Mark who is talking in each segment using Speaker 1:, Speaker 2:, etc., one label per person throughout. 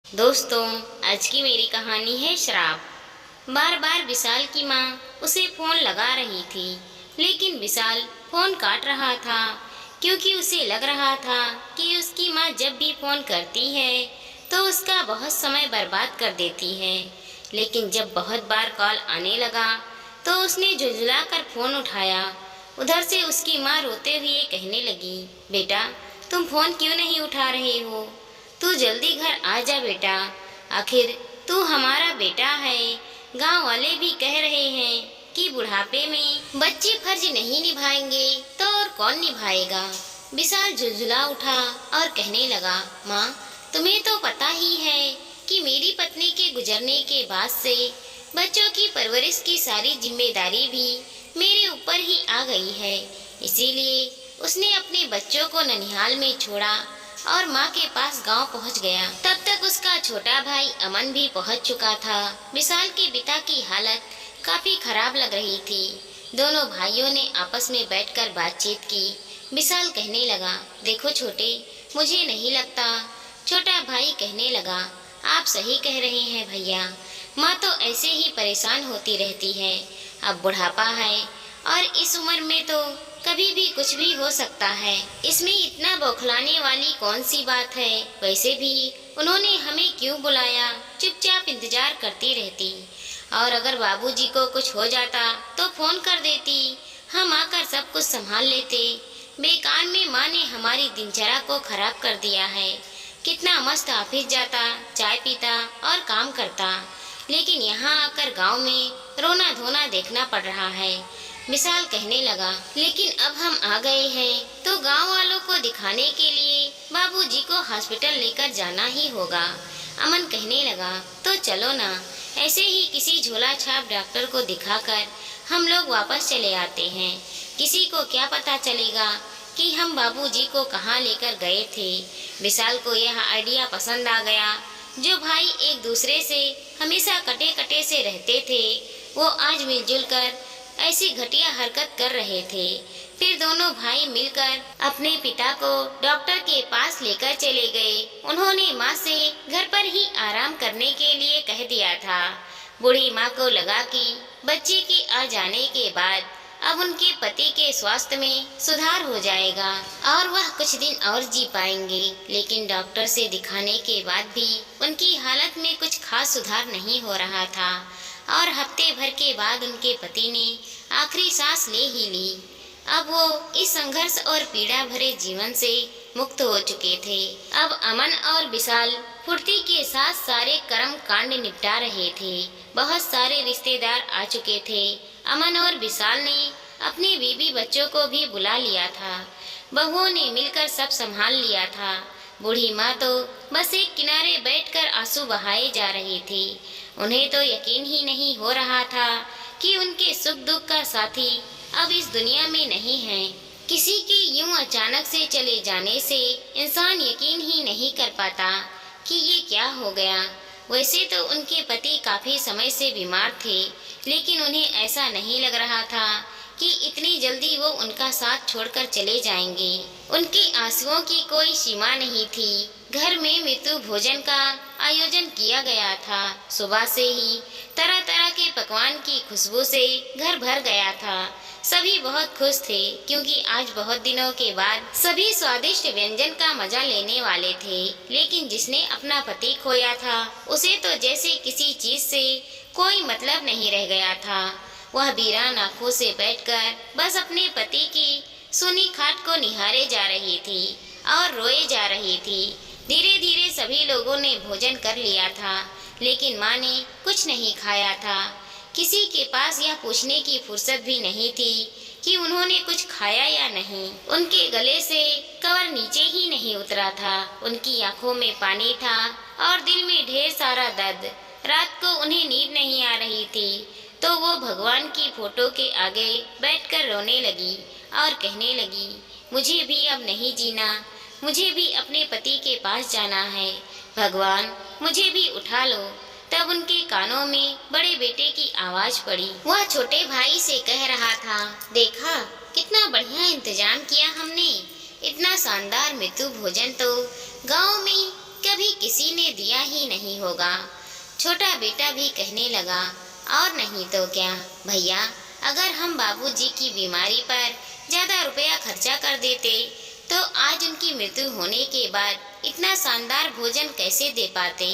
Speaker 1: दोस्तों, आज की मेरी कहानी है श्राप। बार बार विशाल की माँ उसे फोन लगा रही थी, लेकिन विशाल फोन काट रहा था क्योंकि उसे लग रहा था कि उसकी माँ जब भी फोन करती है तो उसका बहुत समय बर्बाद कर देती है। लेकिन जब बहुत बार कॉल आने लगा तो उसने झुंझला कर फोन उठाया। उधर से उसकी माँ रोते हुए कहने लगी, बेटा तुम फोन क्यों नहीं उठा रहे हो? तू जल्दी घर आ जा बेटा, आखिर तू हमारा बेटा है। गांव वाले भी कह रहे हैं कि बुढ़ापे में बच्चे फर्ज नहीं निभाएंगे तो और कौन निभाएगा। विशाल झुंझुला उठा और कहने लगा, माँ तुम्हें तो पता ही है कि मेरी पत्नी के गुजरने के बाद से बच्चों की परवरिश की सारी जिम्मेदारी भी मेरे ऊपर ही आ गई है। इसीलिए उसने अपने बच्चों को ननिहाल में छोड़ा और माँ के पास गांव पहुंच गया। तब तक उसका छोटा भाई अमन भी पहुंच चुका था। विशाल के पिता की हालत काफी खराब लग रही थी। दोनों भाइयों ने आपस में बैठकर बातचीत की। विशाल कहने लगा, देखो छोटे, मुझे नहीं लगता। छोटा भाई कहने लगा, आप सही कह रहे हैं भैया, माँ तो ऐसे ही परेशान होती रहती है। अब बुढ़ापा है और इस उम्र में तो कभी भी कुछ भी हो सकता है। इसमें इतना बौखलाने वाली कौन सी बात है? वैसे भी उन्होंने हमें क्यों बुलाया? चुपचाप इंतजार करती रहती, और अगर बाबूजी को कुछ हो जाता तो फोन कर देती, हम आकर सब कुछ संभाल लेते। बेकार में माँ ने हमारी दिनचर्या को खराब कर दिया है। कितना मस्त ऑफिस जाता, चाय पीता और काम करता, लेकिन यहाँ आकर गांव में रोना धोना देखना पड़ रहा है। विशाल कहने लगा, लेकिन अब हम आ गए हैं तो गांव वालों को दिखाने के लिए बाबूजी को हॉस्पिटल लेकर जाना ही होगा। अमन कहने लगा, तो चलो ना, ऐसे ही किसी झोला छाप डॉक्टर को दिखाकर हम लोग वापस चले आते हैं। किसी को क्या पता चलेगा कि हम बाबूजी को कहाँ लेकर गए थे। विशाल को यह आइडिया पसंद आ गया। जो भाई एक दूसरे से हमेशा कटे कटे से रहते थे, वो आज मिलजुल कर ऐसी घटिया हरकत कर रहे थे। फिर दोनों भाई मिलकर अपने पिता को डॉक्टर के पास लेकर चले गए। उन्होंने माँ से घर पर ही आराम करने के लिए कह दिया था। बूढ़ी माँ को लगा कि बच्चे के आ जाने के बाद अब उनके पति के स्वास्थ्य में सुधार हो जाएगा और वह कुछ दिन और जी पाएंगे। लेकिन डॉक्टर से दिखाने के बाद भी उनकी हालत में कुछ खास सुधार नहीं हो रहा था, और हफ्ते भर के बाद उनके पति ने आखिरी सांस ले ही ली। अब वो इस संघर्ष और पीड़ा भरे जीवन से मुक्त हो चुके थे। अब अमन और विशाल फुर्ती के साथ सारे कर्म कांड निपटा रहे थे। बहुत सारे रिश्तेदार आ चुके थे। अमन और विशाल ने अपने बीबी बच्चों को भी बुला लिया था। बहुओं ने मिलकर सब संभाल लिया था। बूढ़ी माँ तो बस एक किनारे बैठकर आंसू बहाए जा रही थी। उन्हें तो यकीन ही नहीं हो रहा था कि उनके सुख दुख का साथी अब इस दुनिया में नहीं है। किसी के यूं अचानक से चले जाने से इंसान यकीन ही नहीं कर पाता कि ये क्या हो गया। वैसे तो उनके पति काफी समय से बीमार थे, लेकिन उन्हें ऐसा नहीं लग रहा था कि इतनी जल्दी वो उनका साथ छोड़कर चले जाएंगे। उनके आंसुओं की कोई सीमा नहीं थी। घर में मृत्यु भोजन का आयोजन किया गया था। सुबह से ही तरह तरह के पकवान की खुशबू से घर भर गया था। सभी बहुत खुश थे क्योंकि आज बहुत दिनों के बाद सभी स्वादिष्ट व्यंजन का मजा लेने वाले थे। लेकिन जिसने अपना पति खोया था, उसे तो जैसे किसी चीज से कोई मतलब नहीं रह गया था। वह वीरान आंखों से बैठकर बस अपने पति की सूनी खाट को निहारे जा रही थी और रोए जा रही थी। धीरे धीरे सभी लोगों ने भोजन कर लिया था, लेकिन माँ ने कुछ नहीं खाया था। किसी के पास यह पूछने की फुर्सत भी नहीं थी कि उन्होंने कुछ खाया या नहीं। उनके गले से कवर नीचे ही नहीं उतरा था। उनकी आंखों में पानी था और दिल में ढेर सारा दर्द। रात को उन्हें नींद नहीं आ रही थी, तो वो भगवान की फोटो के आगे बैठकर रोने लगी और कहने लगी, मुझे भी अब नहीं जीना, मुझे भी अपने पति के पास जाना है। भगवान मुझे भी उठा लो। तब उनके कानों में बड़े बेटे की आवाज पड़ी। वह छोटे भाई से कह रहा था, देखा कितना बढ़िया इंतजाम किया हमने। इतना शानदार मृत्यु भोजन तो गांव में कभी किसी ने दिया ही नहीं होगा। छोटा बेटा भी कहने लगा, और नहीं तो क्या भैया, अगर हम बाबूजी की बीमारी पर ज्यादा रुपया खर्चा कर देते तो आज उनकी मृत्यु होने के बाद इतना शानदार भोजन कैसे दे पाते।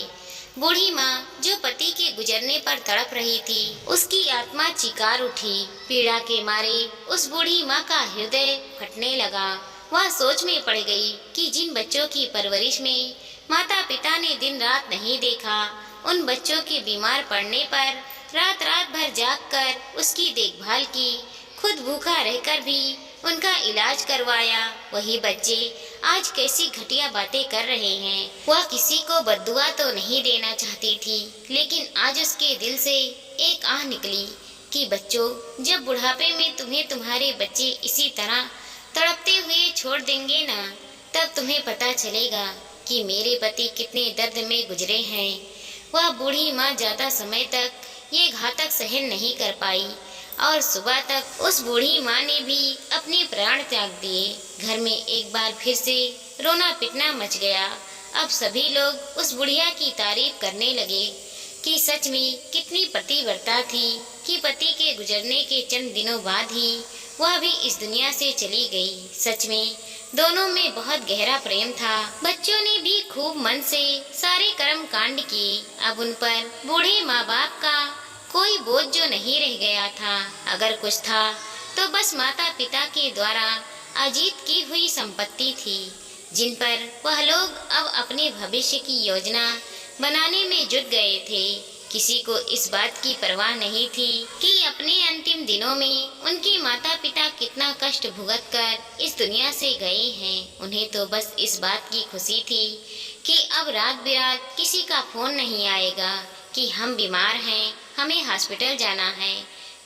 Speaker 1: बूढ़ी माँ जो पति के गुजरने पर तड़प रही थी, उसकी आत्मा चिकार उठी। पीड़ा के मारे उस बूढ़ी माँ का हृदय फटने लगा। वह सोच में पड़ गई कि जिन बच्चों की परवरिश में माता पिता ने दिन रात नहीं देखा, उन बच्चों के बीमार पड़ने पर रात रात भर जागकर उसकी देखभाल की, खुद भूखा रहकर भी उनका इलाज करवाया, वही बच्चे आज कैसी घटिया बातें कर रहे हैं। वह किसी को बद्दुआ तो नहीं देना चाहती थी, लेकिन आज उसके दिल से एक आह निकली कि बच्चों, जब बुढ़ापे में तुम्हें तुम्हारे बच्चे इसी तरह तड़पते हुए छोड़ देंगे ना, तब तुम्हें पता चलेगा कि मेरे पति कितने दर्द में गुजरे हैं। वह बूढ़ी माँ ज्यादा समय तक ये घातक सहन नहीं कर पाई और सुबह तक उस बूढ़ी माँ ने भी अपने प्राण त्याग दिए। घर में एक बार फिर से रोना पिटना मच गया। अब सभी लोग उस बुढ़िया की तारीफ करने लगे कि सच में कितनी पतिव्रता थी कि पति के गुजरने के चंद दिनों बाद ही वह भी इस दुनिया से चली गई। सच में दोनों में बहुत गहरा प्रेम था। बच्चों ने भी खूब मन से सारे कर्म कांड किए। अब उन पर बूढ़े माँ बाप का कोई बोझ जो नहीं रह गया था। अगर कुछ था तो बस माता पिता के द्वारा अर्जित की हुई संपत्ति थी, जिन पर वह लोग अब अपने भविष्य की योजना बनाने में जुट गए थे। किसी को इस बात की परवाह नहीं थी कि अपने अंतिम दिनों में उनके माता पिता कितना कष्ट भुगत कर इस दुनिया से गए हैं। उन्हें तो बस इस बात की खुशी थी कि अब रात बिरात किसी का फोन नहीं आएगा कि हम बीमार हैं, हमें हॉस्पिटल जाना है।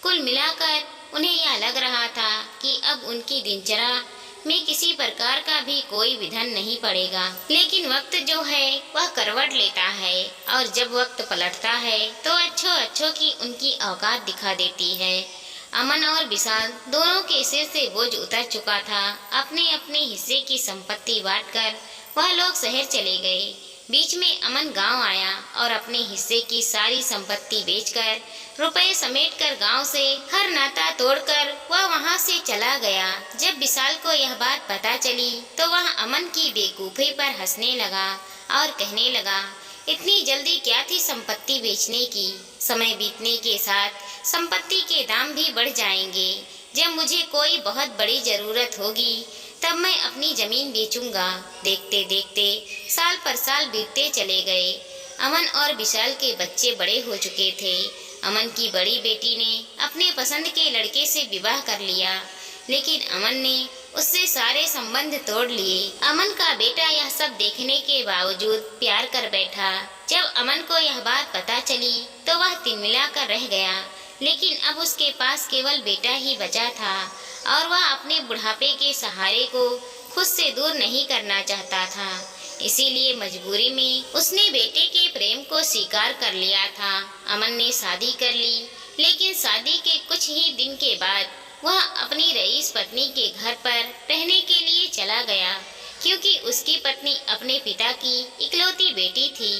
Speaker 1: कुल मिलाकर उन्हें यह लग रहा था कि अब उनकी दिनचर्या में किसी प्रकार का भी कोई विघन नहीं पड़ेगा। लेकिन वक्त जो है वह करवट लेता है, और जब वक्त पलटता है तो अच्छों की उनकी औकात दिखा देती है। अमन और विशाल दोनों के सिर से बोझ उतर चुका था। अपने अपने हिस्से की संपत्ति बांटकर वह लोग शहर चले गए। बीच में अमन गांव आया और अपने हिस्से की सारी संपत्ति बेचकर रुपए समेटकर गांव से हर नाता तोड़कर वह वहां से चला गया। जब विशाल को यह बात पता चली तो वह अमन की बेवकूफी पर हंसने लगा और कहने लगा, इतनी जल्दी क्या थी संपत्ति बेचने की? समय बीतने के साथ संपत्ति के दाम भी बढ़ जाएंगे। जब मुझे कोई बहुत बड़ी जरूरत होगी तब मैं अपनी जमीन बेचूंगा। देखते देखते साल पर साल बीतते चले गए। अमन और विशाल के बच्चे बड़े हो चुके थे। अमन की बड़ी बेटी ने अपने पसंद के लड़के से विवाह कर लिया, लेकिन अमन ने उससे सारे संबंध तोड़ लिए। अमन का बेटा यह सब देखने के बावजूद प्यार कर बैठा। जब अमन को यह बात पता चली तो वह तिलमिला कर रह गया, लेकिन अब उसके पास केवल बेटा ही बचा था और वह अपने बुढ़ापे के सहारे को खुद से दूर नहीं करना चाहता था। इसीलिए मजबूरी में उसने बेटे के प्रेम को स्वीकार कर लिया था। अमन ने शादी कर ली, लेकिन शादी के कुछ ही दिन के बाद वह अपनी रईस पत्नी के घर पर रहने के लिए चला गया, क्योंकि उसकी पत्नी अपने पिता की इकलौती बेटी थी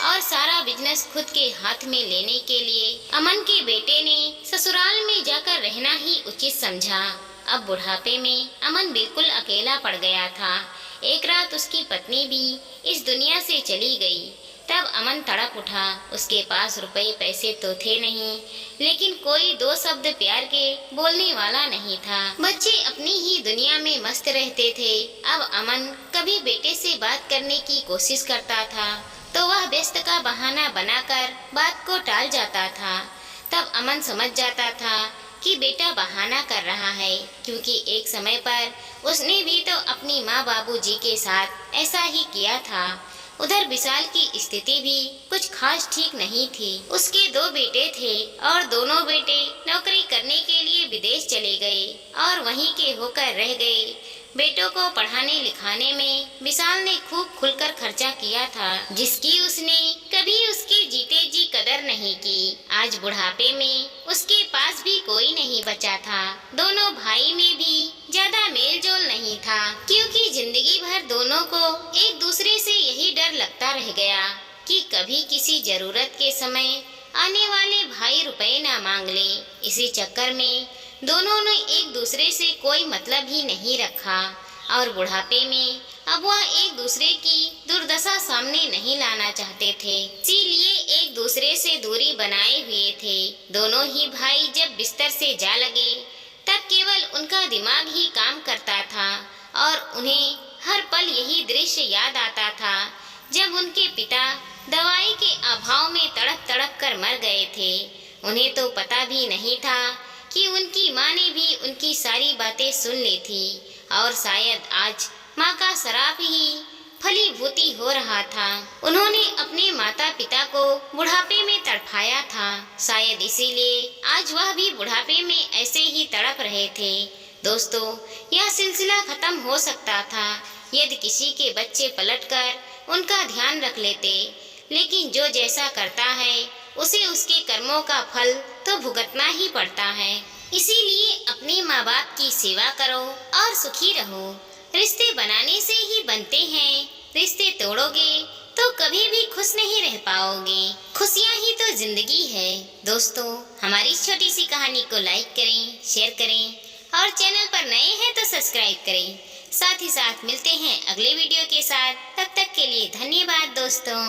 Speaker 1: और सारा बिजनेस खुद के हाथ में लेने के लिए अमन के बेटे ने ससुराल में जाकर रहना ही उचित समझा। अब बुढ़ापे में अमन बिल्कुल अकेला पड़ गया था। एक रात उसकी पत्नी भी इस दुनिया से चली गई। तब अमन तड़प उठा। उसके पास रुपए पैसे तो थे नहीं, लेकिन कोई दो शब्द प्यार के बोलने वाला नहीं था। बच्चे अपनी ही दुनिया में मस्त रहते थे। अब अमन कभी बेटे से बात करने की कोशिश करता था तो वह व्यस्त का बहाना बनाकर बात को टाल जाता था। तब अमन समझ जाता था कि बेटा बहाना कर रहा है, क्योंकि एक समय पर उसने भी तो अपनी माँ बाबूजी के साथ ऐसा ही किया था। उधर विशाल की स्थिति भी कुछ खास ठीक नहीं थी। उसके दो बेटे थे और दोनों बेटे नौकरी करने के लिए विदेश चले गए और वहीं के होकर रह गए। बेटों को पढ़ाने लिखाने में विशाल ने खूब खुलकर खर्चा किया था, जिसकी उसने कभी उसके जीते जी कदर नहीं की। आज बुढ़ापे में उसके पास भी कोई नहीं बचा था। दोनों भाई में भी ज्यादा मेल जोल नहीं था, क्योंकि जिंदगी भर दोनों को एक दूसरे से यही डर लगता रह गया कि कभी किसी जरूरत के समय आने वाले भाई रुपए ना मांग ले। इसी चक्कर में दोनों ने एक दूसरे से कोई मतलब ही नहीं रखा और बुढ़ापे में अब वह एक दूसरे की दुर्दशा सामने नहीं लाना चाहते थे, इसीलिए एक दूसरे से दूरी बनाए हुए थे। दोनों ही भाई जब बिस्तर से जा लगे तब केवल उनका दिमाग ही काम करता था और उन्हें हर पल यही दृश्य याद आता था जब उनके पिता दवाई के अभाव में तड़प तड़प कर मर गए थे। उन्हें तो पता भी नहीं था कि उनकी माँ ने भी उनकी सारी बातें सुन ली थी और शायद आज माँ का श्राप ही फलीभूति हो रहा था। उन्होंने अपने माता पिता को बुढ़ापे में तड़पाया था, शायद इसीलिए आज वह भी बुढ़ापे में ऐसे ही तड़प रहे थे। दोस्तों, यह सिलसिला खत्म हो सकता था यदि किसी के बच्चे पलटकर उनका ध्यान रख लेते, लेकिन जो जैसा करता है उसे उसके कर्मों का फल तो भुगतना ही पड़ता है। इसीलिए अपने माँ बाप की सेवा करो और सुखी रहो। रिश्ते बनाने से ही बनते हैं, रिश्ते तोड़ोगे तो कभी भी खुश नहीं रह पाओगे। खुशियाँ ही तो जिंदगी है। दोस्तों, हमारी इस छोटी सी कहानी को लाइक करें, शेयर करें और चैनल पर नए हैं तो सब्सक्राइब करें। साथ ही साथ मिलते हैं अगले वीडियो के साथ। तब तक के लिए धन्यवाद दोस्तों।